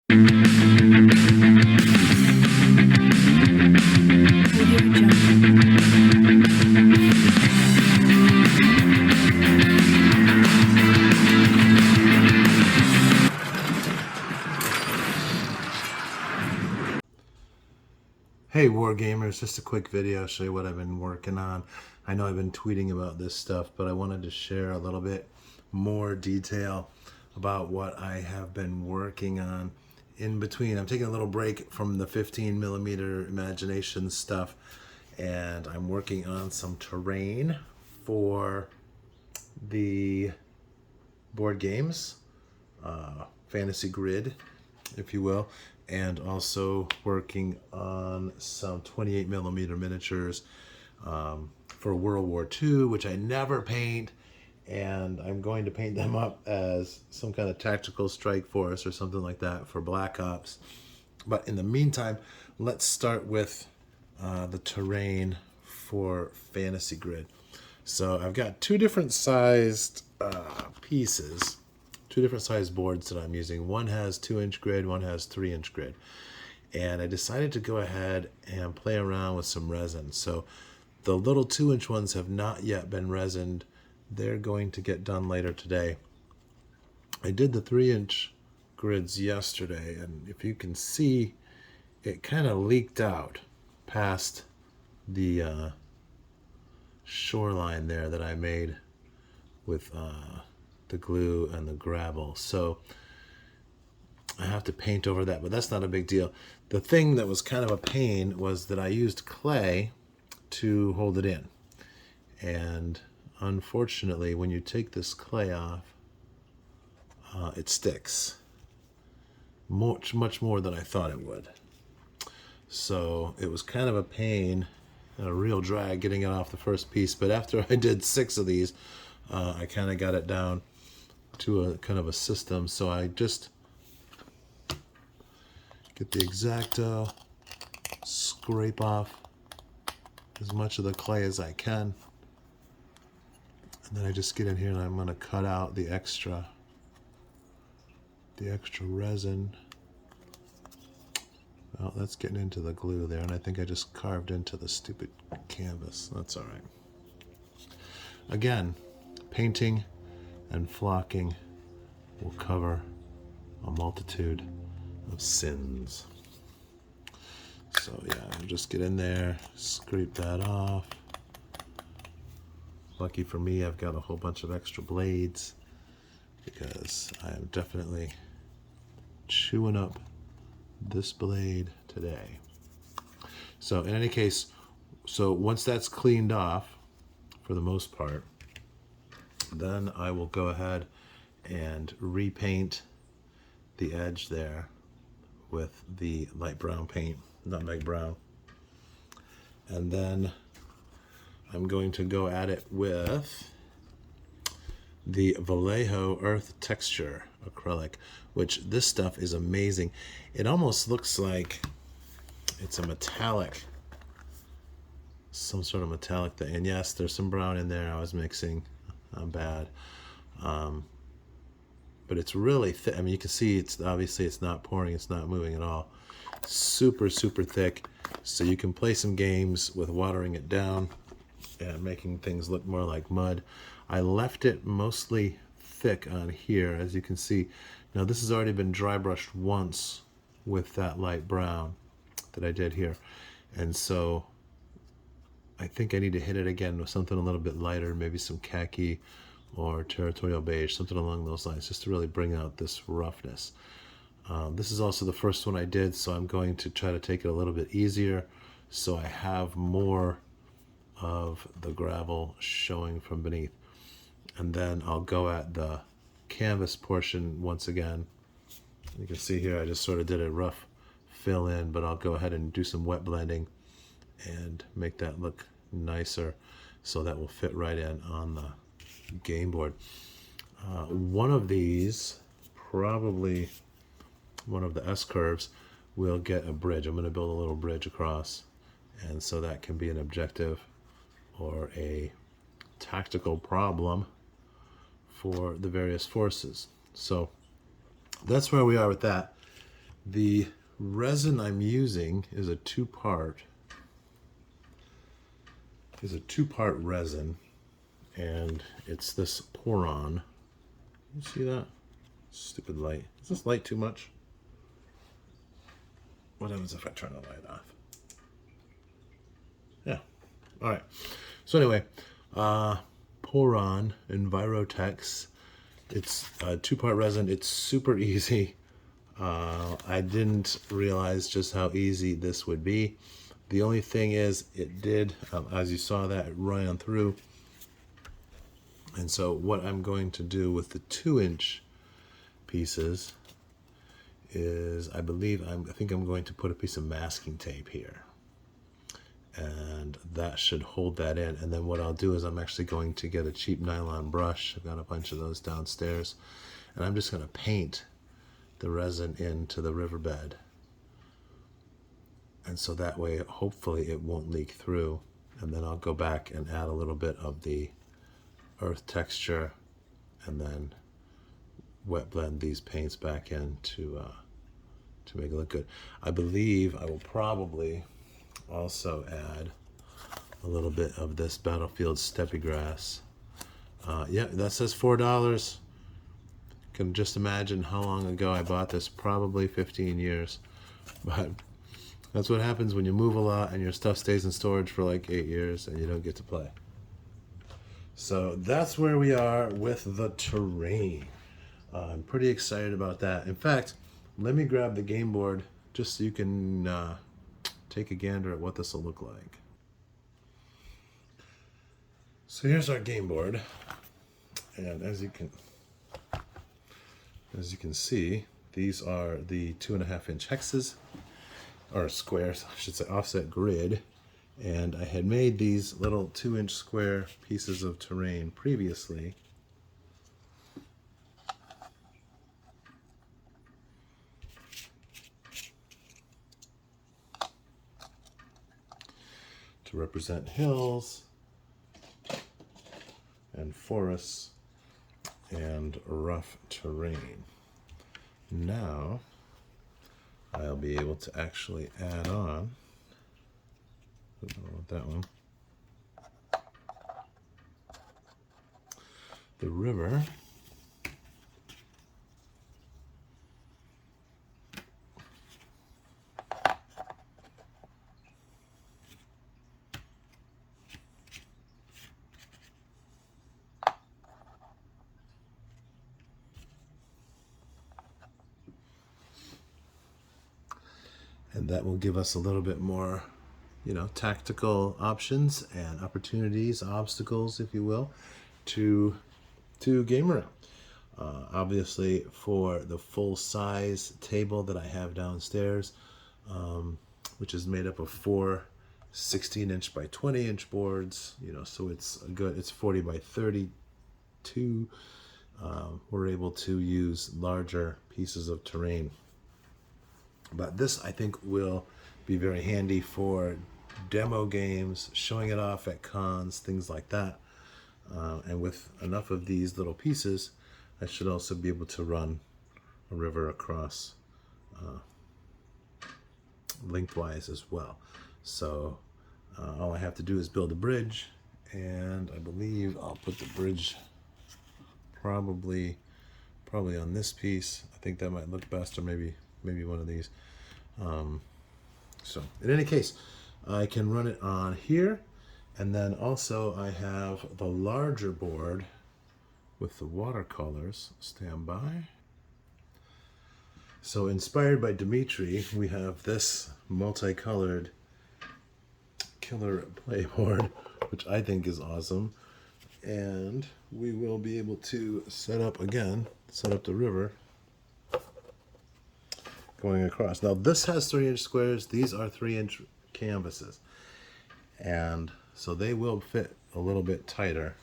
Hey Wargamers, just a quick video, show you what I've been working on. I know I've been tweeting about this stuff, but I wanted to share a little bit more detail about what I have been working on in between. I'm taking a little break from the 15mm imagination stuff, and I'm working on some terrain for the board games, fantasy grid, if you will, and also working on some 28mm miniatures for World War II, which I never paint, and I'm going to paint them up as some kind of tactical strike force or something like that for Black Ops. But in the meantime, let's start with the terrain for Fantasy Grid. So I've got two different sized pieces, two different sized boards that I'm using. One has 2-inch grid, one has 3-inch grid. And I decided to go ahead and play around with some resin. So the little 2-inch ones have not yet been resined. They're going to get done later today. I did the 3-inch grids yesterday, and if you can see, it kind of leaked out past the shoreline there that I made with the glue and the gravel. So I have to paint over that, but that's not a big deal. The thing that was kind of a pain was that I used clay to hold it in. And unfortunately, when you take this clay off, it sticks much more than I thought it would. So it was kind of a pain and a real drag getting it off the first piece. But after I did 6 of these, I kind of got it down to a kind of a system. So I just get the X-Acto, scrape off as much of the clay as I can, and then I just get in here and I'm going to cut out the extra resin. Well, that's getting into the glue there, and I think I just carved into the stupid canvas. That's all right. Again, painting and flocking will cover a multitude of sins. So yeah, I'll just get in there, scrape that off. Lucky for me, I've got a whole bunch of extra blades because I am definitely chewing up this blade today. So in any case, so once that's cleaned off, for the most part, then I will go ahead and repaint the edge there with the light brown paint, nutmeg brown. And then I'm going to go at it with the Vallejo Earth Texture acrylic, which this stuff is amazing. It almost looks like it's a metallic, some sort of metallic thing. And yes, there's some brown in there I was mixing. I'm bad. But it's really thick. I mean, you can see it's obviously it's not pouring, it's not moving at all. Super thick, so you can play some games with watering it down and making things look more like mud. I left it mostly thick on here, as you can see. Now this has already been dry brushed once with that light brown that I did here, and so I think I need to hit it again with something a little bit lighter, maybe some khaki or territorial beige, something along those lines, just to really bring out this roughness. This is also the first one I did, so I'm going to try to take it a little bit easier so I have more of the gravel showing from beneath. And then I'll go at the canvas portion once again. You can see here I just sort of did a rough fill in, but I'll go ahead and do some wet blending and make that look nicer, so that will fit right in on the game board. One of these, probably one of the S curves, will get a bridge. I'm going to build a little bridge across, and so that can be an objective or a tactical problem for the various forces. So that's where we are with that. The resin I'm using is a two-part resin, and it's this Poron. You see that? Stupid light. Is this light too much? What happens if I turn the light off? Yeah. All right. So anyway, Poron Envirotex. It's a two-part resin. It's super easy. I didn't realize just how easy this would be. The only thing is, it did, as you saw that, it ran through. And so what I'm going to do with the 2-inch pieces is, I think I'm going to put a piece of masking tape here. And that should hold that in. And then what I'll do is I'm actually going to get a cheap nylon brush. I've got a bunch of those downstairs. And I'm just going to paint the resin into the riverbed. And so that way, hopefully it won't leak through. And then I'll go back and add a little bit of the earth texture and then wet blend these paints back in to make it look good. I believe I will probably also add a little bit of this Battlefield Steppe Grass. Yeah, that says $4. Can just imagine how long ago I bought this, probably 15 years. But that's what happens when you move a lot and your stuff stays in storage for like 8 years and you don't get to play. So that's where we are with the terrain. I'm pretty excited about that. In fact, let me grab the game board just so you can take a gander at what this will look like. So here's our game board, and as you can see, these are the 2.5-inch hexes, or squares, I should say, offset grid. And I had made these little 2-inch square pieces of terrain previously. To represent hills and forests and rough terrain. Now I'll be able to actually add on, I don't want that one, the river. And that will give us a little bit more, tactical options and opportunities, obstacles, if you will, to game around. Obviously, for the full-size table that I have downstairs, which is made up of 4 16-inch by 20-inch boards, so it's good. It's 40 by 32. We're able to use larger pieces of terrain. But this, I think, will be very handy for demo games, showing it off at cons, things like that. And with enough of these little pieces, I should also be able to run a river across lengthwise as well. So all I have to do is build a bridge, and I believe I'll put the bridge probably on this piece. I think that might look best, or maybe one of these. So in any case, I can run it on here, and then also I have the larger board with the watercolors. Stand by. So inspired by Dimitri, we have this multicolored killer playboard, which I think is awesome. And we will be able to set up the river going across. Now this has 3-inch squares. These are 3-inch canvases. And so they will fit a little bit tighter.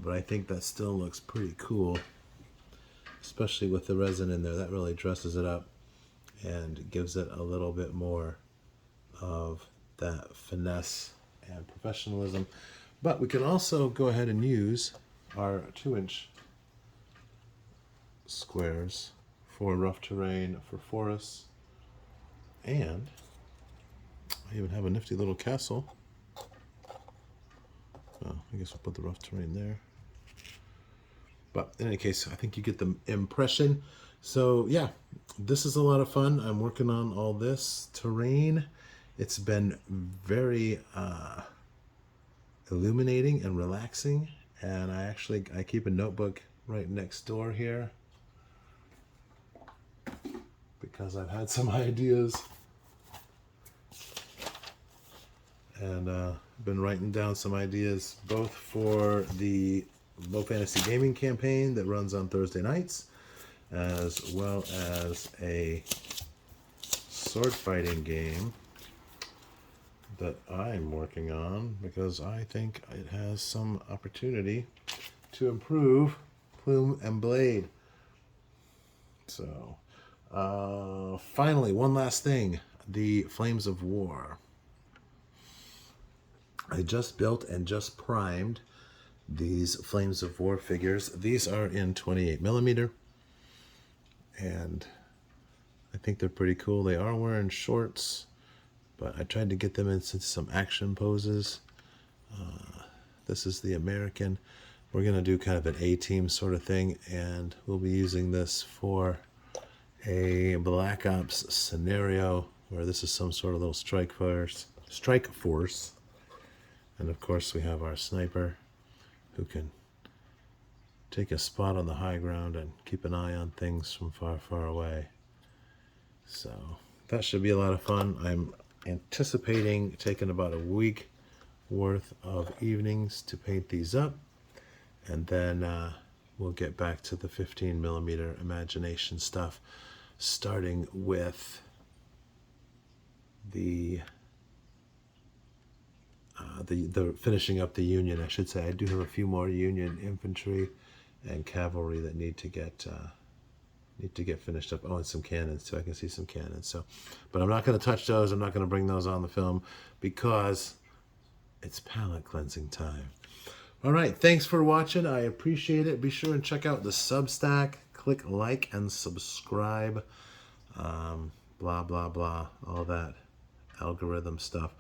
But I think that still looks pretty cool, especially with the resin in there. That really dresses it up and gives it a little bit more of that finesse and professionalism. But we can also go ahead and use our 2-inch squares for rough terrain, for forests, and I even have a nifty little castle. Oh, I guess we'll put the rough terrain there. But in any case, I think you get the impression. So yeah, this is a lot of fun. I'm working on all this terrain. It's been very illuminating and relaxing. And I keep a notebook right next door here because I've had some ideas. And been writing down some ideas both for the Low Fantasy Gaming campaign that runs on Thursday nights, as well as a sword fighting game that I'm working on because I think it has some opportunity to improve Plume and Blade. So, finally, one last thing, the Flames of War. I just built and just primed these Flames of War figures. These are in 28 millimeter, and I think they're pretty cool. They are wearing shorts, but I tried to get them into some action poses. This is the American. We're going to do kind of an A-team sort of thing, and we'll be using this for a Black Ops scenario where this is some sort of little strike force. And of course we have our sniper who can take a spot on the high ground and keep an eye on things from far, far away. So that should be a lot of fun. I'm anticipating taking about a week worth of evenings to paint these up. And then we'll get back to the 15 millimeter imagination stuff, starting with the finishing up the Union, I should say. I do have a few more Union infantry and cavalry that need to get finished up. Oh, and some cannons too. I can see some cannons. So, but I'm not going to touch those. I'm not going to bring those on the film because it's palette cleansing time. All right, thanks for watching. I appreciate it. Be sure and check out the Substack. Click like and subscribe. Blah blah blah. All that algorithm stuff.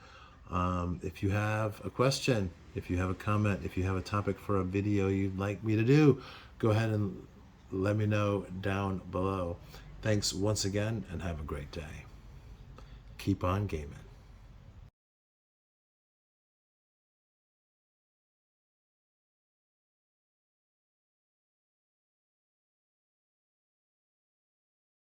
If you have a question, if you have a comment, if you have a topic for a video you'd like me to do, go ahead and let me know down below. Thanks once again and have a great day. Keep on gaming.